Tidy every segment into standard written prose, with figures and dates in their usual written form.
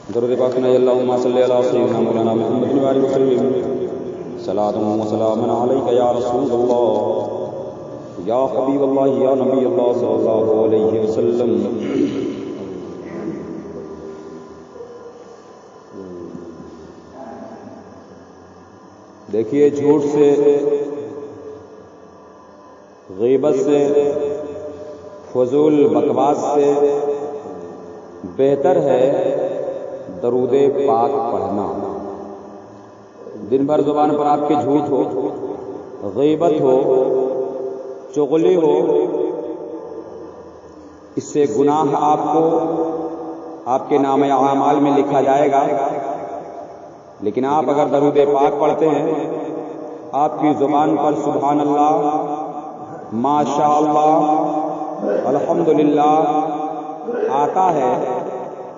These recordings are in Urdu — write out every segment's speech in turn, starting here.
درود پاک میں اللہم صلی علی سیدنا مولانا محمد و آلہ وسلم صلاۃ و سلام علیک یا رسول اللہ یا حبیب اللہ یا نبی اللہ صلی اللہ علیہ وسلم۔ دیکھیے، جھوٹ سے، غیبت سے، فضول بکواس سے بہتر ہے درود پاک پڑھنا۔ دن بھر زبان پر آپ کے جھوٹ ہو، غیبت ہو، چغلی ہو، اس سے گناہ آپ کو آپ کے نام اعمال میں لکھا جائے گا۔ لیکن آپ اگر درود پاک پڑھتے ہیں، آپ کی زبان پر سبحان اللہ، ماشاء اللہ، الحمدللہ آتا ہے،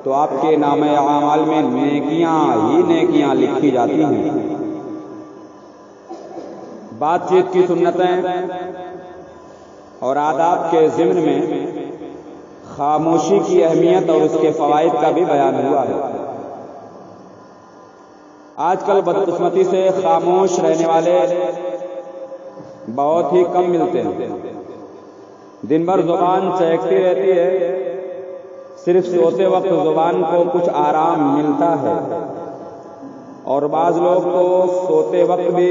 تو آپ کے نام اعمال میں نیکیاں ہی نیکیاں لکھی جاتی ہیں۔ بات چیت کی سنتیں اور آداب کے ضمن میں خاموشی کی اہمیت اور اس کے فوائد کا بھی بیان ہوا ہے۔ آج کل بدقسمتی سے خاموش رہنے والے بہت ہی کم ملتے ہیں۔ دن بھر زبان چہکتی رہتی ہے، صرف سوتے وقت زبان کو کچھ آرام ملتا ہے، اور بعض لوگ تو سوتے وقت بھی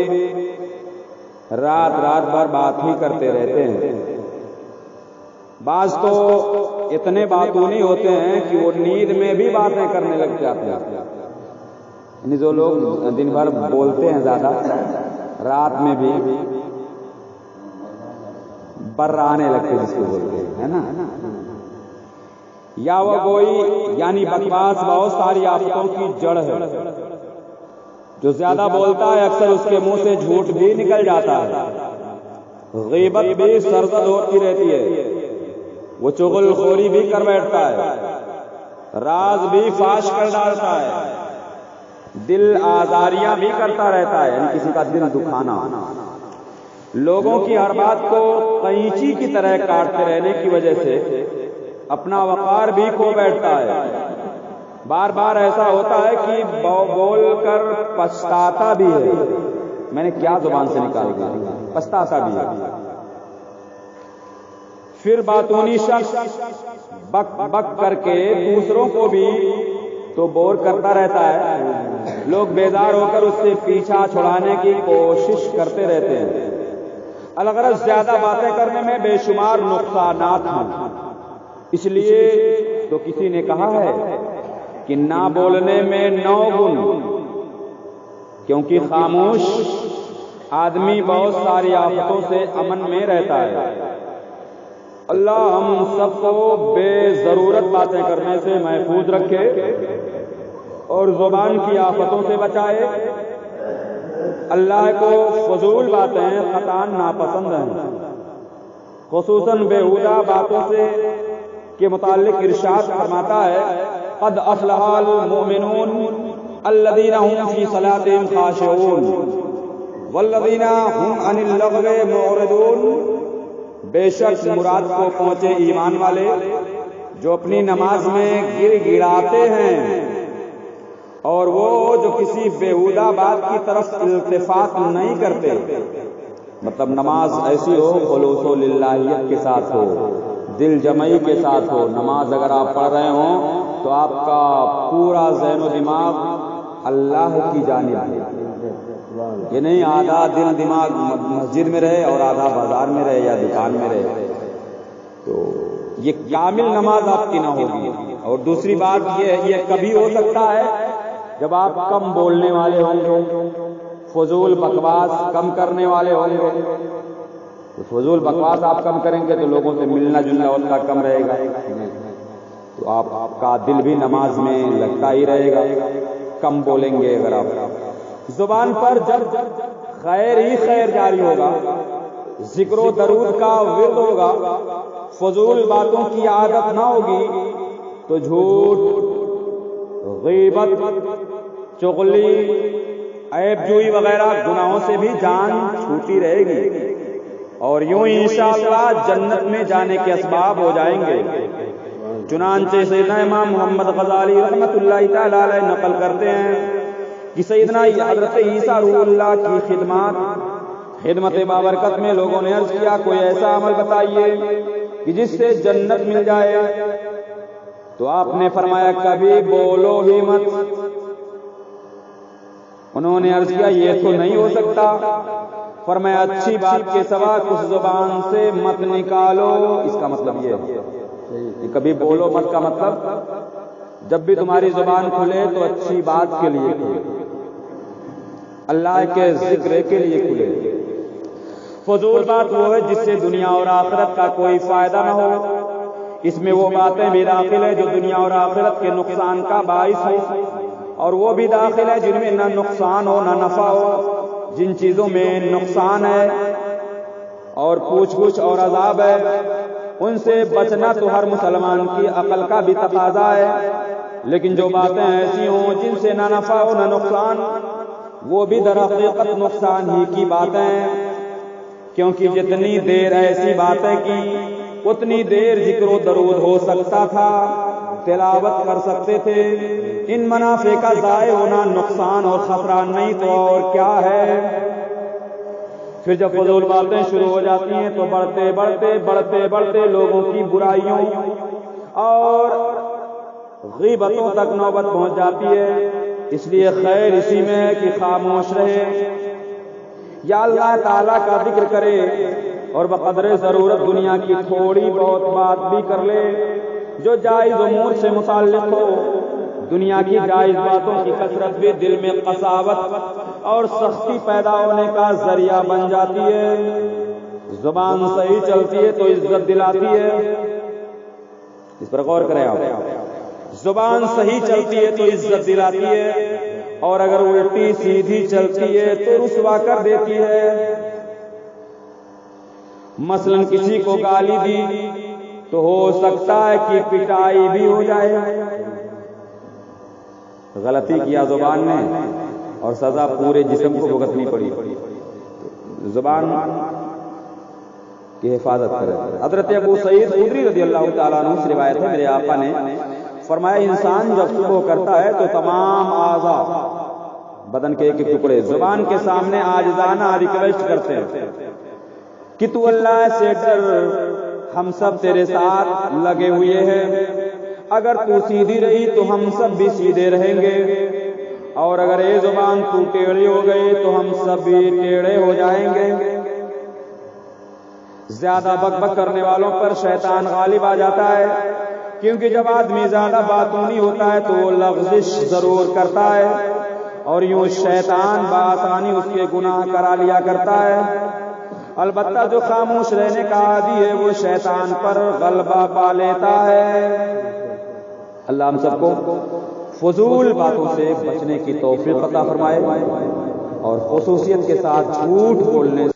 رات بھر بات ہی کرتے رہتے ہیں۔ بعض تو اتنے باتونی ہوتے ہیں کہ وہ نیند میں بھی باتیں کرنے لگ جاتے ہیں۔ یعنی جو لوگ دن بھر بولتے ہیں زیادہ، رات میں بھی برانے لگتے، جس کو بولتے ہیں، ہے نا۔ یا وہ کوئی یعنی بکواس بہت ساری آفتوں کی جڑ ہے۔ جو زیادہ بولتا ہے اکثر اس کے منہ سے جھوٹ بھی نکل جاتا ہے، غیبت بھی سرزد ہوتی رہتی ہے، وہ چغل خوری بھی کر بیٹھتا ہے، راز بھی فاش کر ڈالتا ہے، دل آزاریاں بھی کرتا رہتا ہے، یعنی کسی کا دل دکھانا، لوگوں کی ہر بات کو قینچی کی طرح کاٹتے رہنے کی وجہ سے اپنا وقار بھی کھو بیٹھتا ہے۔ بار بار ایسا ہوتا ہے کہ بول کر پچھتاتا بھی ہے، میں نے کیا زبان سے نکال دیا، پچھتاتا بھی ہے۔ پھر باتونی شخص بک بک کر کے دوسروں کو بھی تو بور کرتا رہتا ہے، لوگ بیزار ہو کر اس سے پیچھا چھڑانے کی کوشش کرتے رہتے ہیں۔ الغرض زیادہ باتیں کرنے میں بے شمار نقصانات ہیں۔ اس لیے تو کسی نے کہا ہے کہ نہ بولنے میں 9 گن، کیونکہ خاموش آدمی بہت ساری آفتوں سے امن میں رہتا ہے۔ اللہ ہم سب کو بے ضرورت باتیں کرنے سے محفوظ رکھے اور زبان کی آفتوں سے بچائے۔ اللہ کو فضول باتیں قطعاً ناپسند ہیں، خصوصاً بیہودہ باتوں سے کے متعلق ارشاد فرماتا ہے، قد افلح المؤمنون الذین هم فی صلاتهم خاشعون والذین هم عن اللغو معرضون۔ بے شک مراد کو پہنچے ایمان والے جو اپنی نماز میں گر گڑاتے ہیں، اور وہ جو کسی بیہودہ بات کی طرف التفات نہیں کرتے۔ مطلب نماز ایسی ہو، خلوص و للہیت کے ساتھ ہو، دل جمعی کے ساتھ ہو۔ نماز اگر آپ پڑھ رہے ہوں تو آپ کا پورا ذہن و دماغ اللہ کی جانب ہے، یہ نہیں آدھا دل دماغ مسجد میں رہے اور آدھا بازار میں رہے یا دکان میں رہے، تو یہ کامل نماز آپ کی نہ ہوگی۔ اور دوسری بات یہ کبھی ہو سکتا ہے جب آپ کم بولنے والے ہوں گے، فضول بکواس کم کرنے والے ہوں گے۔ تو فضول بکواس آپ کم کریں گے تو لوگوں سے ملنا جلنا ان کا کم رہے گا، تو آپ کا دل بھی نماز میں لگتا ہی رہے گا۔ کم بولیں گے اگر آپ، زبان پر جب خیر ہی خیر جاری ہوگا، ذکر و درود کا ورد ہوگا، فضول باتوں کی عادت نہ ہوگی، تو جھوٹ، غیبت، چغلی، عیب جوئی وغیرہ گناہوں سے بھی جان چھوٹی رہے گی، اور یوں انشاءاللہ جنت میں جانے کے اسباب ہو جائیں گے۔ چنانچہ سیدنا امام محمد غزالی رحمۃ اللہ تعالی علیہ نقل کرتے ہیں کہ سیدنا حضرت عیسیٰ روح اللہ کی خدمت بابرکت میں لوگوں نے عرض کیا کوئی ایسا عمل بتائیے کہ جس سے جنت مل جائے، تو آپ نے فرمایا کبھی بولو ہی مت۔ انہوں نے عرض کیا یہ تو نہیں ہو سکتا، فرمایا اچھی بات کے سوا کچھ زبان سے مت نکالو۔ اس کا مطلب یہ ہے کبھی بولو مت کا مطلب جب بھی تمہاری زبان کھلے تو اچھی بات کے لیے کھلے، اللہ کے ذکر کے لیے کھلے۔ فضول بات وہ ہے جس سے دنیا اور آخرت کا کوئی فائدہ نہ ہو، اس میں وہ باتیں بھی داخل ہے جو دنیا اور آخرت کے نقصان کا باعث ہو، اور وہ بھی داخل ہے جن میں نہ نقصان ہو نہ نفع ہو۔ جن چیزوں میں نقصان ہے اور پوچھ گچھ اور عذاب ہے ان سے بچنا تو ہر مسلمان کی عقل کا بھی تقاضا ہے، لیکن جو باتیں ایسی ہوں جن سے نہ نفع ہو نہ نقصان، وہ بھی در حقیقت نقصان ہی کی باتیں ہیں، کیونکہ جتنی دیر ایسی باتیں کی اتنی دیر ذکر و درود ہو سکتا تھا، تلاوت کر سکتے تھے۔ ان منافع کا ضائع ہونا نقصان اور خطرہ نہیں تو اور کیا ہے؟ پھر جب فضول باتیں شروع ہو جاتی ہیں تو بڑھتے بڑھتے لوگوں کی برائیوں اور غیبتوں تک نوبت پہنچ جاتی ہے۔ اس لیے خیر اسی میں ہے کہ خاموش رہے یا اللہ تعالیٰ کا ذکر کرے اور بقدر ضرورت دنیا کی تھوڑی بہت بات بھی کر لے جو جائز امور سے متعلق ہو۔ دنیا کی جائز باتوں کی کثرت بھی دل میں قساوت اور سختی پیدا ہونے کا ذریعہ بن جاتی ہے۔ زبان صحیح چلتی ہے تو عزت دلاتی ہے، اس پر غور کریں آپ۔ زبان صحیح چلتی ہے تو عزت دلاتی ہے، اور اگر الٹی سیدھی چلتی ہے تو رسوا کر دیتی ہے۔ مثلا کسی کو گالی دی تو ہو سکتا ہے کہ پٹائی بھی ہو جائے، غلطی کیا زبان نے اور سزا پورے جسم کو بھگتنی پڑی۔ زبان کی حفاظت کرے۔ حضرت ابو سعید خدری رضی اللہ تعالیٰ عنہ سے روایت ہے، میرے آقا نے فرمایا انسان جب صبح کرتا ہے تو تمام اعضاء بدن کے ایک ایک ٹکڑے زبان کے سامنے عاجزانہ ریکویسٹ کرتے ہیں کہ تو اللہ سے ڈر، ہم سب تیرے ساتھ لگے ہوئے ہیں، اگر تو سیدھی رہی تو ہم سب بھی سیدھے رہیں گے، اور اگر اے زبان تو ٹیڑھی ہو گئی تو ہم سب بھی ٹیڑھے ہو جائیں گے۔ زیادہ بک بک کرنے والوں پر شیطان غالب آ جاتا ہے، کیونکہ جب آدمی زیادہ باتونی ہوتا ہے تو وہ لغزش ضرور کرتا ہے، اور یوں شیطان بآسانی اس کے گناہ کرا لیا کرتا ہے۔ البتہ جو خاموش رہنے کا عادی ہے وہ شیطان پر غلبہ پا لیتا ہے۔ اللہ ہم سب کو فضول باتوں سے بچنے کی توفیق عطا فرمائے اور خصوصیت کے ساتھ جھوٹ بولنے